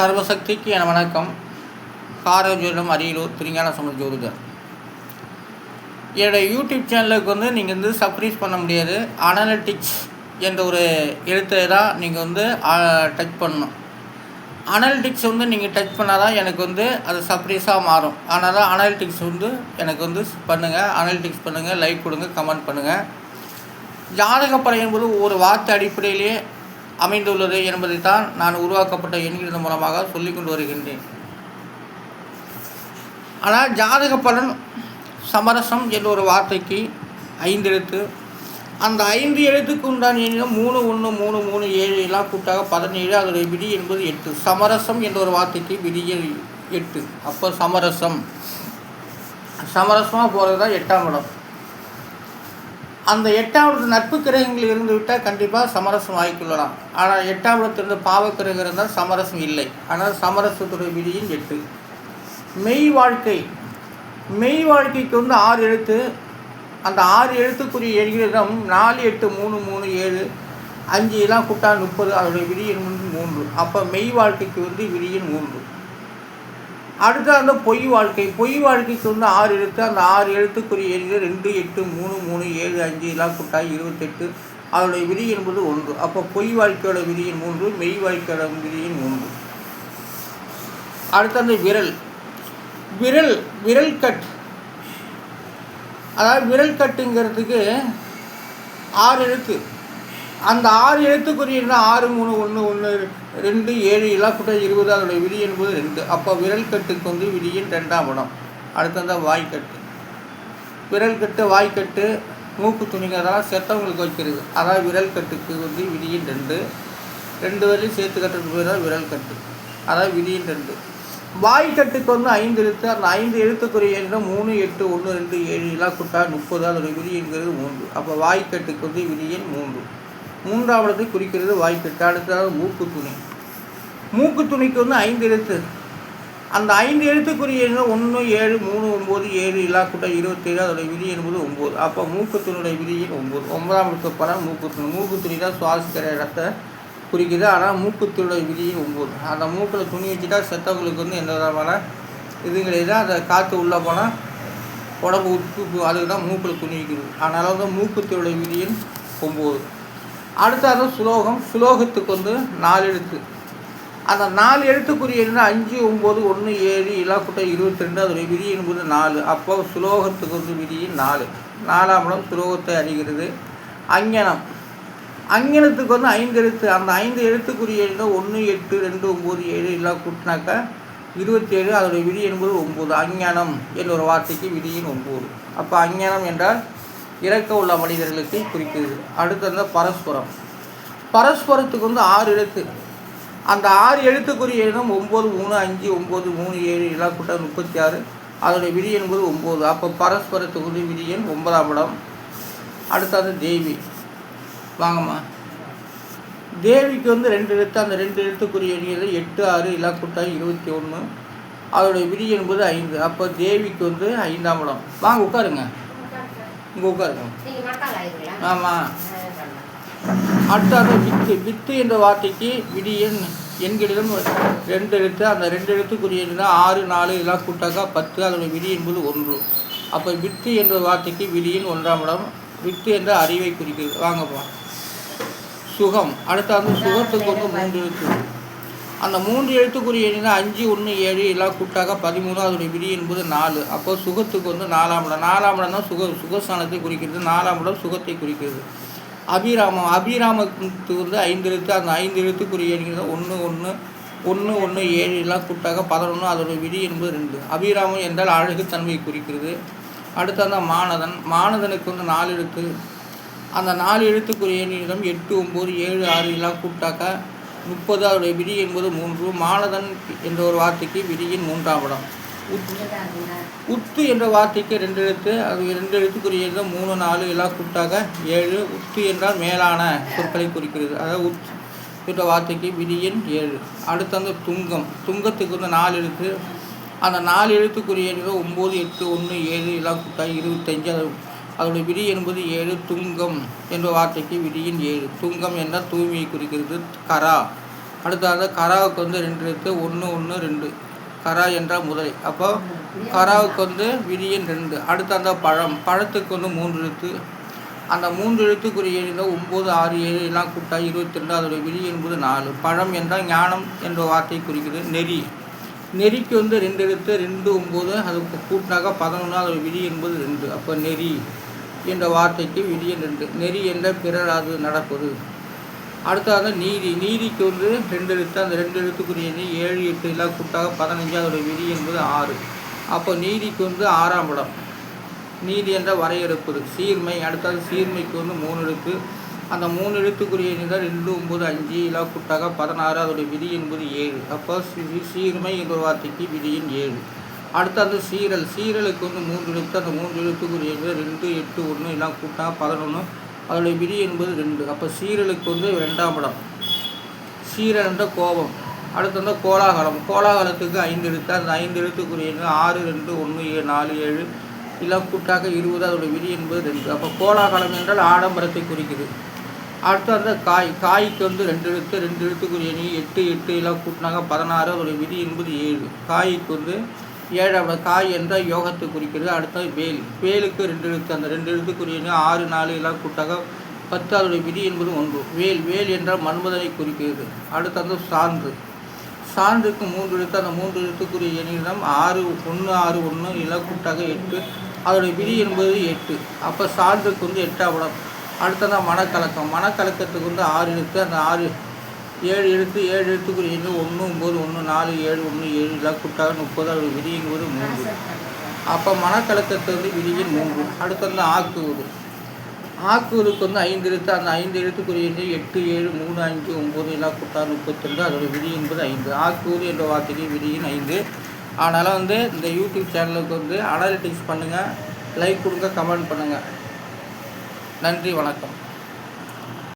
சர்வசக்திக்கு என வணக்கம். காரஜோதிடம் அரியலூர் திருஞான சம்பந்த ஜோதிடர். என்னுடைய யூடியூப் சேனலுக்கு நீங்கள் சப்ஸ்கிரைப் பண்ண முடியாது. அனலிட்டிக்ஸ் என்ற ஒரு எழுத்தை தான் நீங்கள் டச் பண்ணணும். அனலிட்டிக்ஸ் நீங்கள் டச் பண்ணால் தான் எனக்கு அது சர்ப்ரைஸாக மாறும். அதனால் அனலிட்டிக்ஸ் எனக்கு பண்ணுங்கள். அனலிட்டிக்ஸ் பண்ணுங்கள், லைக் கொடுங்க, கமெண்ட் பண்ணுங்கள். ஜாதகப்படை என்பது ஒரு வார்த்தை அடிப்படையிலே அமைந்துள்ளது என்பதை தான் நான் உருவாக்கப்பட்ட என்கிறது மூலமாக சொல்லிக்கொண்டு வருகின்றேன். ஆனால் ஜாதக பலன் சமரசம் என்ற ஒரு வார்த்தைக்கு 5 எழுத்து. அந்த 5 எழுத்துக்கு உண்டான எண்ணிலும் 3 1 3 3 7 எல்லாம் கூட்டாக 17. அதோடைய விதி என்பது 8. சமரசம் என்ற ஒரு வார்த்தைக்கு விதியில் 8. அப்போ சமரசமாக போகிறது தான் 8ஆம் இடம். அந்த 8ஆம் இடத்து நட்பு கிரகங்கள் இருந்து விட்டால் கண்டிப்பாக சமரசம் ஆகிக்கொள்ளலாம். ஆனால் 8ஆம் இடத்திலிருந்து பாவக்கிரகம் இருந்தால் சமரசம் இல்லை. ஆனால் சமரசத்துடைய விதியின் 8. மெய் வாழ்க்கைக்கு 6 எழுத்து. அந்த 6 எழுத்துக்குரிய எண்களிடம் 4 8 3 3 7 5 எல்லாம் கூட்டா 30. அதோடைய விதியின் 3. அப்போ மெய் வாழ்க்கைக்கு விதியின் 3. அடுத்த பொய் வாழ்க்கைக்கு 6 எழுத்து. அந்த 6 எழுத்துக்குரிய எண்கள் 2 8 3 3 7 5 எல்லாம் கூட்டா 28. அதோடைய விதி என்பது 1. அப்போ பொய் வாழ்க்கையோட விதியின் 3, மெய் வாழ்க்கையோட விதியின் 3. அடுத்த விரல் கட். அதாவது விரல் கட்டுங்கிறதுக்கு 6 எழுத்து. அந்த 6 எழுத்துக்குரிய 6 3 1 1 2 7 எல்லாம் கூட்ட 20. அதோடைய விதி என்பது 2. அப்போ விரல் கட்டுக்கு விதியின் 2ஆம் இடம். அடுத்தது வாய்க்கட்டு. விரல் கட்டு, வாய்க்கட்டு, மூக்கு துணிங்க அதெல்லாம் செத்தவங்களுக்கு வைக்கிறது. அதாவது விரல் கட்டுக்கு விதியின் 2 வரையும் சேர்த்து கட்டுறதுக்கு பேர் தான் விரல் கட்டு. அதாவது விதியின் 2. வாய்க்கட்டுக்கு 5 எழுத்து. அந்த 5 எழுத்துக்குரிய 3 8 1 2 7 எல்லாம் கூட்டா 30. அதோடைய விதி என்கிறது 3. அப்போ வாய்க்கட்டுக்கு விதியின் 3. 3ஆம் இடத்தை குறிக்கிறது வாய்க்கட்டு. அடுத்தது மூக்கு துணிக்கு 5 எழுத்து. அந்த 5 எழுத்துக்குரிய 1 7 3 9 7 எல்லா கூட்ட 27. அதோடைய விதி என்பது 9. அப்போ மூக்குத்துணியுடைய விதியின் 9. 9ஆம் இடத்து பலன் மூக்குத்துணி தான் சுவாசிக்கிற இடத்தை குறிக்குது. ஆனால் மூக்குத்துணியுடைய விதியின் 9. அந்த மூக்கில் துணி வச்சுட்டா செத்தவங்களுக்கு எந்த விதமான இதுங்கிறது அந்த காற்று உள்ளே போனால் உடம்பு உப்பு, அதுக்கு தான் மூக்கில் துணி வைக்கிறது. அதனால் மூக்குத்துணியுடைய விதியின் 9. அடுத்தது சுலோகத்துக்கு 4 எழுத்து. அந்த 4 எழுத்துக்குரிய 5 9 1 7 எல்லாம் கூட்ட 22. அதோடைய விதி என்பது 4. அப்போ சுலோகத்துக்கு விதியின் 4. 4ஆம் இடம் சுலோகத்தை அறிகிறது. அஞ்ஞனத்துக்கு 5 எழுத்து. அந்த 5 எழுத்துக்குரிய 1 8 2 9 7 எல்லாம் கூட்டினாக்கா 27. அதோடைய விதி என்பது 9. அஞ்ஞானம் என்ற ஒரு வார்த்தைக்கு விதியின் 9. அப்போ அஞ்ஞானம் என்றால் இறக்க உள்ள மனிதர்களுக்கு குறிக்கிறது. அடுத்தது பரஸ்பரத்துக்கு 6 எழுத்து. அந்த 6 எழுத்துக்குரிய 9 3 5 9 3 7 எல்லாம் கூட்ட 36. அதோடைய விதி என்பது 9. அப்போ பரஸ்பரத்துக்கு விதியின் 9ஆம் இடம். அடுத்தது தேவி. வாங்கம்மா. தேவிக்கு 2 எழுத்து. அந்த 2 எழுத்துக்குரிய 8 6 எல்லாம் கூட்ட 21. அதோடைய விதி என்பது 5. அப்போ தேவிக்கு 5ஆம் இடம். வாங்க உட்காருங்க. இங்கே உட்காருங்க. ஆமாம். அடுத்தது வித்து என்ற வார்த்தைக்கு விதியின் எண்களிலும் 2 எழுத்து. அந்த 2 எழுத்துக்குரிய 6 4 எல்லாம் கூட்டாக்கா 10. அதோடைய விதி என்பது 1. அப்போ வித்து என்ற வார்த்தைக்கு விதியின் 1ஆம் இடம். வித்து என்ற அறிவை குறிக்கிறது. வாங்கப்பா. சுகம். அடுத்தது சுகத்துக்கு 3 எழுத்து. அந்த 3 எழுத்துக்குரிய 5 1 7 எல்லாம் கூட்டாக 13. அதோடைய விதி என்பது 4. அப்போ சுகத்துக்கு 4ஆம் இடம். 4ஆம் இடம் தான் சுகஸ்தானத்தை குறிக்கிறது. 4ஆம் இடம் சுகத்தை குறிக்கிறது. அபிராமத்துக்கு 5 எழுத்து. அந்த 5 எழுத்துக்குரிய 1 1 1 1 7 எல்லாம் கூட்டாக 11. அதோடைய விதி என்பது 2. அபிராமம் என்றால் அழகு தன்மையை குறிக்கிறது. அடுத்தது மானதனுக்கு 4 எழுத்து. அந்த 4 எழுத்துக்குரிய 8 9 7 6 எல்லாம் கூட்டாக்க 30. அதோடைய விதி என்பது 3. மானதன் என்ற ஒரு வார்த்தைக்கு விதியின் 3ஆம் இடம். உத்து என்ற வார்த்தைக்கு 2 எழுத்து. அது 2 எழுத்துக்குரிய 3 4 எல்லாம் கூட்டாக 7. உத்து என்றால் மேலான சொற்களை குறிக்கிறது. அதாவது உத் என்ற வார்த்தைக்கு விதியின் 7. அடுத்தது துங்கத்துக்கு 4 எழுத்து. அந்த 4 எழுத்துக்குரிய 9 8 1 7 எல்லாம் கூட்டாக 25. அதோடைய விதி என்பது 7. துங்கம் என்ற வார்த்தைக்கு விதியின் 7. துங்கம் என்றால் தூய்மையை குறிக்கிறது. கரா அடுத்தது கராவுக்கு வந்து 2 எழுத்து 1 1 2 கரா என்றால் முதலை. அப்போ கராவுக்கு வந்து விதியன் 2. அடுத்து அந்த பழத்துக்கு வந்து 3 எழுத்து. அந்த 3 எழுத்துக்குரிய எண் 9 6 7 எல்லாம் கூட்டா 22. அதோடைய விதி என்பது 4. பழம் என்றால் ஞானம் என்ற வார்த்தை குறிக்கிறது. நெறிக்கு வந்து 2 எழுத்து 2 9 அதுக்கு கூட்டினாக்க 11. அதோடைய விதி என்பது 2. அப்போ நெறி என்ற வார்த்தைக்கு விதியன் 2. நெறி என்ற பிறர் அது நடப்பது. அடுத்தது நீதிக்கு வந்து 2 எழுத்து. அந்த 2 எழுத்துக்குரிய 7 8 எல்லாம் கூட்டாக 15. அதோடைய விதி என்பது 6. அப்போ நீதிக்கு வந்து 6ஆம் இடம். நீதி என்ற வரையறுப்பது. சீர்மை. அடுத்தது சீர்மைக்கு வந்து 3 எழுத்து. அந்த 3 எழுத்துக்குரிய 2 9 5 எல்லாம் கூட்டாக 16. அதோடைய விதி என்பது 7. அப்போ சீர்மை என்ற வார்த்தைக்கு விதியின் 7. அடுத்தது சீரலுக்கு வந்து 3 எழுத்து. அந்த 3 எழுத்துக்குரிய 2 8 1 எல்லாம் கூட்டாக 11. அதோடைய விதி என்பது 2. அப்போ சீரலுக்கு வந்து 2ஆம் இடம். சீரல் என்ற கோபம். அடுத்து வந்து கோலாகலத்துக்கு 5 எழுத்து. அந்த 5 எழுத்துக்குரிய 6 2 1 4 7 எல்லாம் கூட்டாக 20. அதோடைய விதி என்பது 2. அப்போ கோலாகலம் என்றால் ஆடம்பரத்தை குறிக்குது. அடுத்து அந்த காய்க்கு வந்து 2 எழுத்து. 2 எழுத்துக்குரிய 8 8 எல்லாம் கூட்டினாங்க 16. அதோடைய விதி என்பது 7. காய்க்கு வந்து 7ஆம் காய் என்றால் யோகத்தை குறிக்கிறது. அடுத்தது வேலுக்கு 2 எழுத்து. அந்த 2 எழுத்துக்குரிய 6 4 எல்லாம் கூட்டாக 10. அதோடைய விதி என்பது 1. வேல் என்றால் மன்மதனை குறிக்கிறது. அடுத்தது சான்றுக்கு 3 எழுத்து. அந்த 3 எழுத்துக்குரிய எண்ணிடம் 6 1 6 1 எல்லாம் கூட்டாக 8. அதோடைய விதி என்பது 8. அப்போ சான்றுக்கு வந்து 8ஆம் இடம். அடுத்தது மனக்கலக்கத்துக்கு வந்து 6 எழுத்து. அந்த 7 எழுத்துக்குரிய 1 9 1 4 7 1 7 எல்லாம் கூட்டாக 30. அதோடைய விதி என்பது 3. அப்போ மனக்கலக்கத்து வந்து விதியின் 3. அடுத்தது ஆக்குவதுக்கு வந்து 5 எழுத்து. அந்த 5 எழுத்துக்குரிய 8 7 3 5 9 எல்லாம் கூட்டாக 32. அதோடைய விதி என்பது 5. ஆக்குவது என்ற வார்த்தைக்கு விதியின் 5. அதனால் வந்து இந்த யூடியூப் சேனலுக்கு வந்து அனாலிட்டிக்ஸ் பண்ணுங்கள், லைக் கொடுங்க, கமெண்ட் பண்ணுங்கள். நன்றி, வணக்கம்.